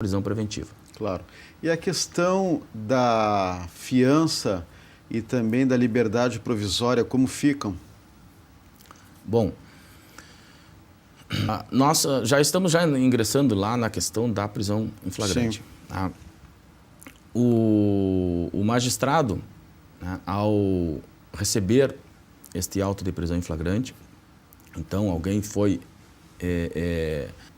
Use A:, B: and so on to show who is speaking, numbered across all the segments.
A: prisão preventiva.
B: Claro. E a questão da fiança e também da liberdade provisória, como ficam?
A: Bom, nós já estamos ingressando lá na questão da prisão em flagrante. Tá? O magistrado, né, ao receber este auto de prisão em flagrante, então alguém foi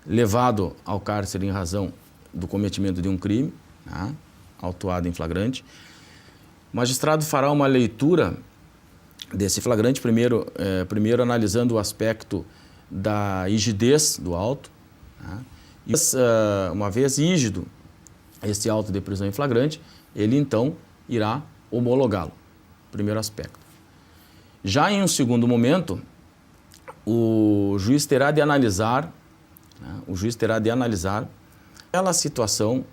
A: levado ao cárcere em razão do cometimento de um crime, tá, autuado em flagrante, o magistrado fará uma leitura desse flagrante, primeiro analisando o aspecto da rigidez do auto, tá, e uma vez rígido esse auto de prisão em flagrante, ele então irá homologá-lo, primeiro aspecto. Já em um segundo momento, o juiz terá de analisar, né, aquela situação,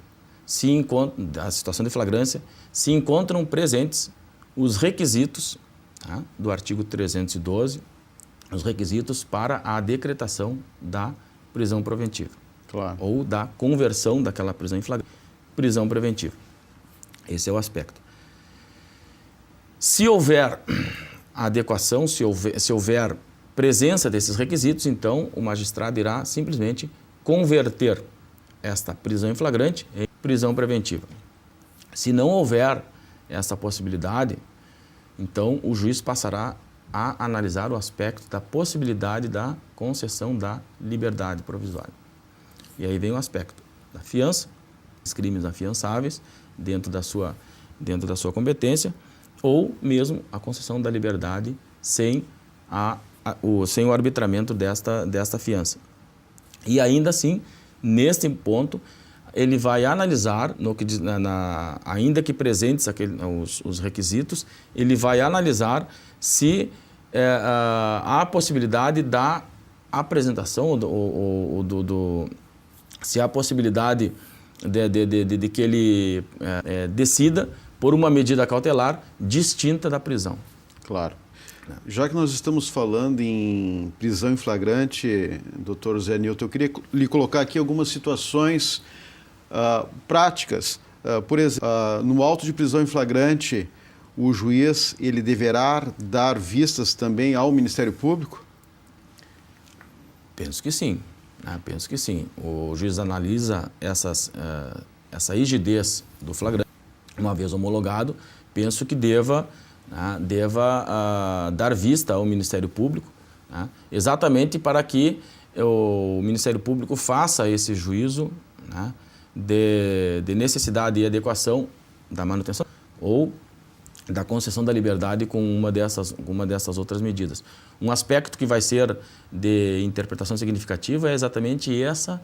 A: a situação de flagrância, se encontram presentes os requisitos, tá, do artigo 312, os requisitos para a decretação da prisão preventiva.
B: Claro.
A: Ou da conversão daquela prisão em flagrante, prisão preventiva. Esse é o aspecto. Se houver adequação, se houver presença desses requisitos, então o magistrado irá simplesmente converter esta prisão em flagrante em prisão preventiva. Se não houver essa possibilidade, então o juiz passará a analisar o aspecto da possibilidade da concessão da liberdade provisória. E aí vem o aspecto da fiança, os crimes afiançáveis dentro da sua competência, ou mesmo a concessão da liberdade sem o arbitramento desta fiança. E ainda assim, neste ponto, ele vai analisar, ainda que presentes os requisitos, ele vai analisar se há a possibilidade da apresentação, se há a possibilidade de que ele decida por uma medida cautelar distinta da prisão.
B: Claro. Já que nós estamos falando em prisão em flagrante, doutor Zé Nilton, eu queria lhe colocar aqui algumas situações práticas. Por exemplo, no auto de prisão em flagrante, o juiz ele deverá dar vistas também ao Ministério Público?
A: Penso que sim. Penso que sim. O juiz analisa essa rigidez do flagrante. Uma vez homologado, penso que deva dar vista ao Ministério Público, né, exatamente para que o Ministério Público faça esse juízo, né, de necessidade e adequação da manutenção ou da concessão da liberdade com uma dessas outras medidas. Um aspecto que vai ser de interpretação significativa é exatamente essa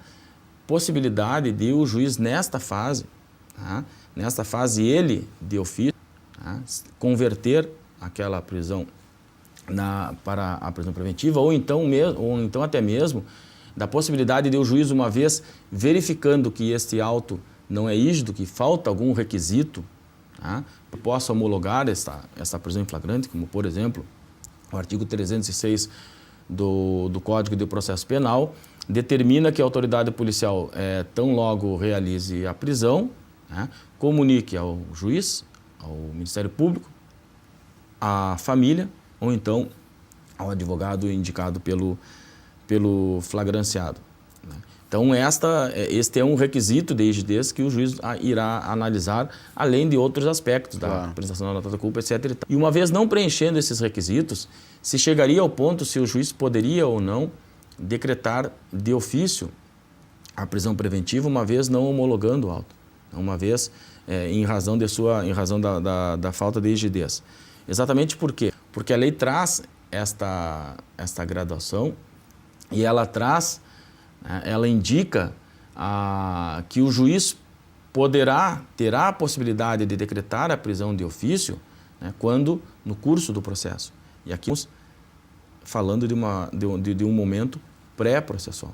A: possibilidade de o juiz, nesta fase, ele, de ofício, converter aquela prisão para a prisão preventiva, ou então até mesmo da possibilidade de o juiz, uma vez verificando que este auto não é rígido, que falta algum requisito, possa homologar essa prisão em flagrante, como, por exemplo, o artigo 306 do Código de Processo Penal, determina que a autoridade policial, tão logo realize a prisão, comunique ao juiz, ao Ministério Público, à família, ou então ao advogado indicado pelo flagranciado. Então, este é um requisito de rigidez que o juiz irá analisar, além de outros aspectos da apresentação da nota da culpa, etc. E uma vez não preenchendo esses requisitos, se chegaria ao ponto se o juiz poderia ou não decretar de ofício a prisão preventiva, uma vez não homologando o auto, uma vez em razão da falta de rigidez. Exatamente por quê? Porque a lei traz esta graduação e ela indica que o juiz terá a possibilidade de decretar a prisão de ofício, né, quando no curso do processo. E aqui estamos falando de um momento pré-processual.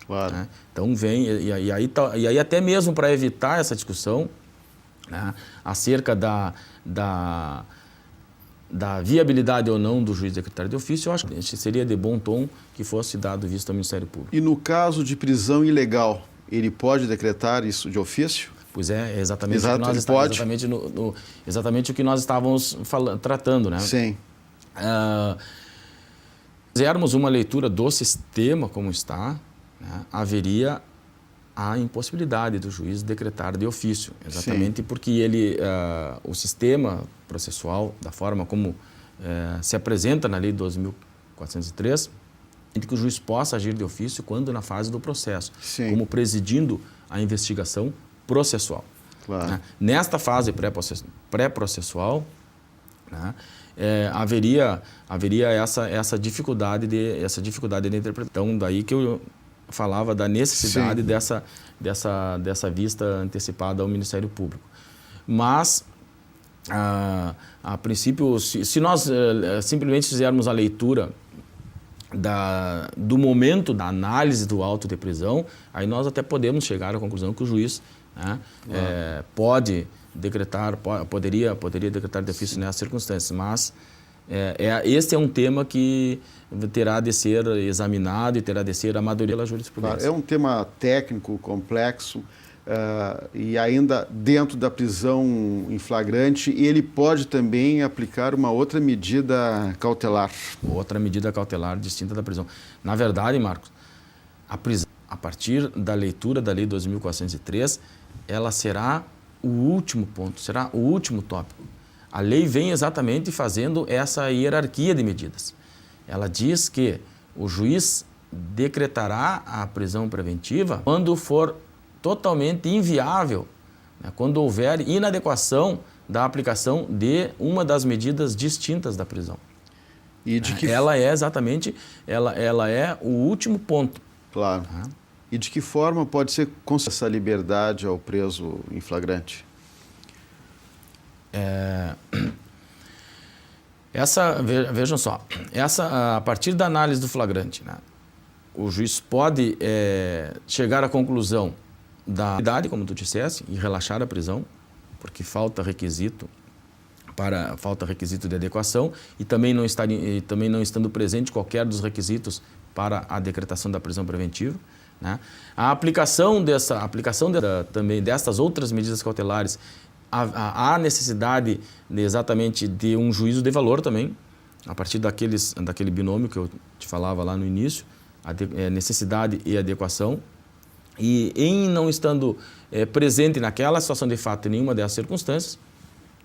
B: Claro.
A: Né? Então e aí até mesmo para evitar essa discussão, né, acerca da viabilidade ou não do juiz decretar de ofício, eu acho que seria de bom tom que fosse dado vista ao Ministério Público.
B: E no caso de prisão ilegal, ele pode decretar isso de ofício?
A: Pois é exatamente,
B: Exato,
A: o que nós
B: pode.
A: exatamente o que nós estávamos tratando, né?
B: Sim.
A: Se fizermos uma leitura do sistema como está, né, haveria a impossibilidade do juiz decretar de ofício, exatamente porque ele, o sistema processual, da forma como se apresenta na Lei 12.403, que o juiz possa agir de ofício quando na fase do processo,
B: Sim.
A: como presidindo a investigação processual.
B: Claro.
A: Né? Nesta fase pré-processual, né, haveria essa dificuldade de interpretação. Então, daí que eu falava da necessidade dessa vista antecipada ao Ministério Público. Mas, a princípio, se nós simplesmente fizermos a leitura do momento da análise do auto de prisão, aí nós até podemos chegar à conclusão que o juiz, né, pode decretar, poderia decretar de ofício nessas circunstâncias, mas este é um tema que terá de ser examinado e terá de ser amadurecido pela jurisprudência.
B: Claro, é um tema técnico, complexo, e ainda dentro da prisão em flagrante, ele pode também aplicar uma outra medida cautelar.
A: Outra medida cautelar distinta da prisão. Na verdade, Marcos, a prisão, a partir da leitura da Lei 2.403, ela será o último ponto, será o último tópico. A lei vem exatamente fazendo essa hierarquia de medidas. Ela diz que o juiz decretará a prisão preventiva quando for totalmente inviável, né, quando houver inadequação da aplicação de uma das medidas distintas da prisão.
B: E de que...
A: Ela é exatamente, ela é o último ponto.
B: Claro. E de que forma pode ser concedida essa liberdade ao preso em flagrante?
A: Vejam só, a partir da análise do flagrante, né, o juiz pode chegar à conclusão da idade, como tu disseste, e relaxar a prisão, porque falta requisito de adequação e também não estando presente qualquer dos requisitos para a decretação da prisão preventiva. Né? A aplicação também dessas outras medidas cautelares, há necessidade exatamente de um juízo de valor também, a partir daquele binômio que eu te falava lá no início, necessidade e adequação. E em não estando presente naquela situação de fato em nenhuma dessas circunstâncias,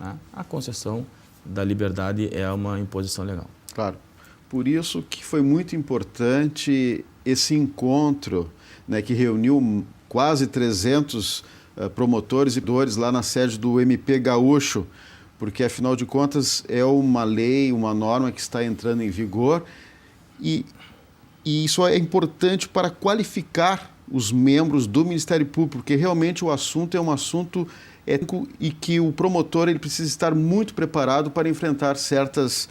A: né, a concessão da liberdade é uma imposição legal.
B: Claro. Por isso que foi muito importante esse encontro, né, que reuniu quase 300 promotores e dores lá na sede do MP Gaúcho, porque, afinal de contas, é uma lei, uma norma que está entrando em vigor e isso é importante para qualificar os membros do Ministério Público, porque realmente o assunto é um assunto ético e que o promotor ele precisa estar muito preparado para enfrentar certas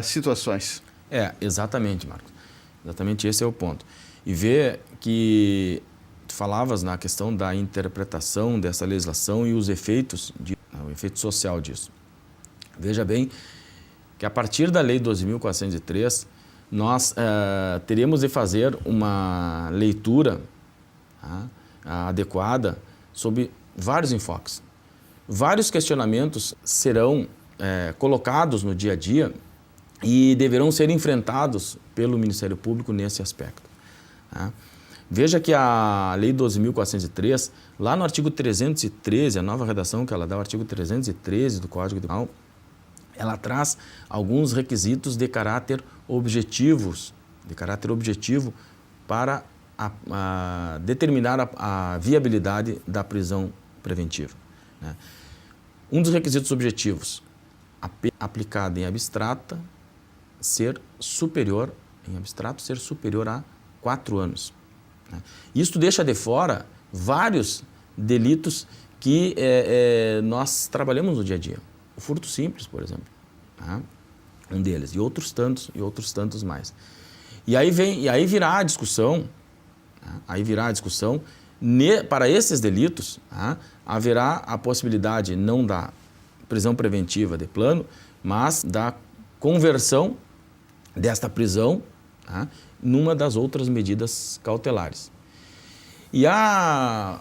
B: situações.
A: Exatamente, Marcos. Exatamente esse é o ponto. E ver que tu falavas na questão da interpretação dessa legislação e os efeitos, o efeito social disso. Veja bem que a partir da Lei 12.403, nós teríamos de fazer uma leitura adequada sobre vários enfoques. Vários questionamentos serão colocados no dia a dia e deverão ser enfrentados pelo Ministério Público nesse aspecto. Veja que a Lei 12.403, lá no artigo 313, a nova redação que ela dá, o artigo 313 do Código Penal, ela traz alguns requisitos de caráter objetivo para determinar a viabilidade da prisão preventiva. Né? Um dos requisitos objetivos, aplicada em abstrato, ser superior a 4 anos. Né? Isso deixa de fora vários delitos que nós trabalhamos no dia a dia. O furto simples, por exemplo, tá? Um deles, e outros tantos mais. E aí virá a discussão, para esses delitos, haverá a possibilidade não da prisão preventiva de plano, mas da conversão desta prisão numa das outras medidas cautelares. E a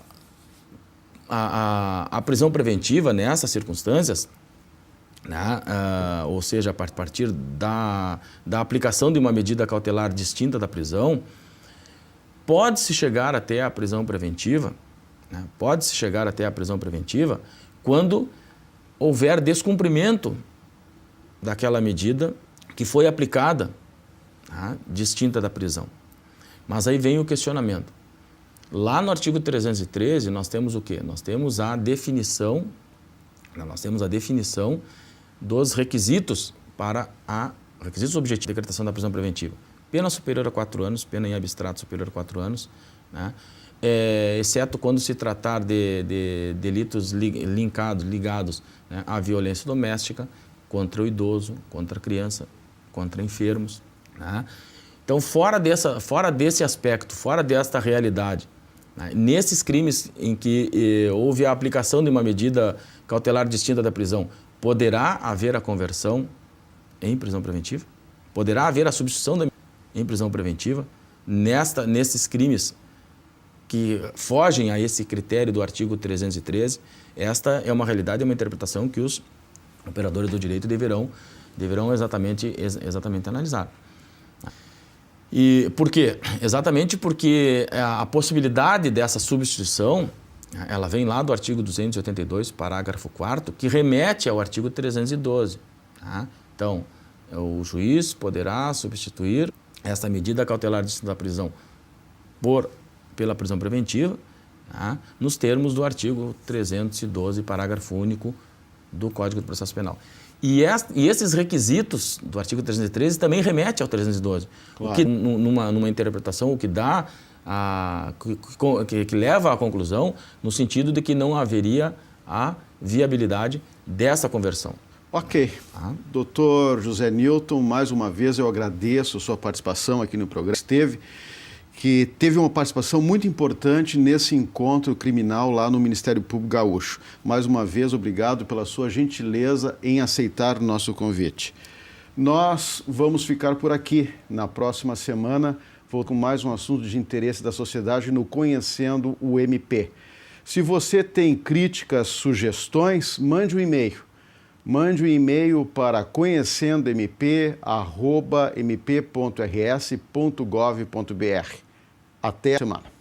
A: prisão preventiva nessas circunstâncias, né, ou seja, a partir da aplicação de uma medida cautelar distinta da prisão, pode-se chegar até a prisão preventiva, né, pode-se chegar até a prisão preventiva quando houver descumprimento daquela medida que foi aplicada, tá, distinta da prisão. Mas aí vem o questionamento. Lá no artigo 313 nós temos o quê? Nós temos a definição dos requisitos requisitos objetivos de decretação da prisão preventiva. Pena superior a 4 anos, pena em abstrato superior a 4 anos, né? Exceto quando se tratar de delitos ligados, né, à violência doméstica, contra o idoso, contra a criança, contra enfermos, né? Então, fora desse aspecto, fora desta realidade, né, nesses crimes em que houve a aplicação de uma medida cautelar distinta da prisão, poderá haver a conversão em prisão preventiva? Poderá haver a substituição em prisão preventiva nesses crimes que fogem a esse critério do artigo 313? Esta é uma realidade, é uma interpretação que os operadores do direito deverão exatamente analisar. E por quê? Exatamente porque a possibilidade dessa substituição, ela vem lá do artigo 282, parágrafo 4º, que remete ao artigo 312. Tá? Então, o juiz poderá substituir essa medida cautelar distinta da prisão pela prisão preventiva, tá, nos termos do artigo 312, parágrafo único do Código de Processo Penal. E esses requisitos do artigo 313 também remete ao 312. Claro. O que, numa interpretação, o que dá, que leva à conclusão no sentido de que não haveria a viabilidade dessa conversão.
B: Ok. Doutor José Nilton, mais uma vez eu agradeço a sua participação aqui no programa. Que teve uma participação muito importante nesse encontro criminal lá no Ministério Público Gaúcho. Mais uma vez, obrigado pela sua gentileza em aceitar o nosso convite. Nós vamos ficar por aqui. Na próxima semana, vou com mais um assunto de interesse da sociedade no Conhecendo o MP. Se você tem críticas, sugestões, mande um e-mail. Mande um e-mail para conhecendomp@mp.rs.gov.br. Até a semana.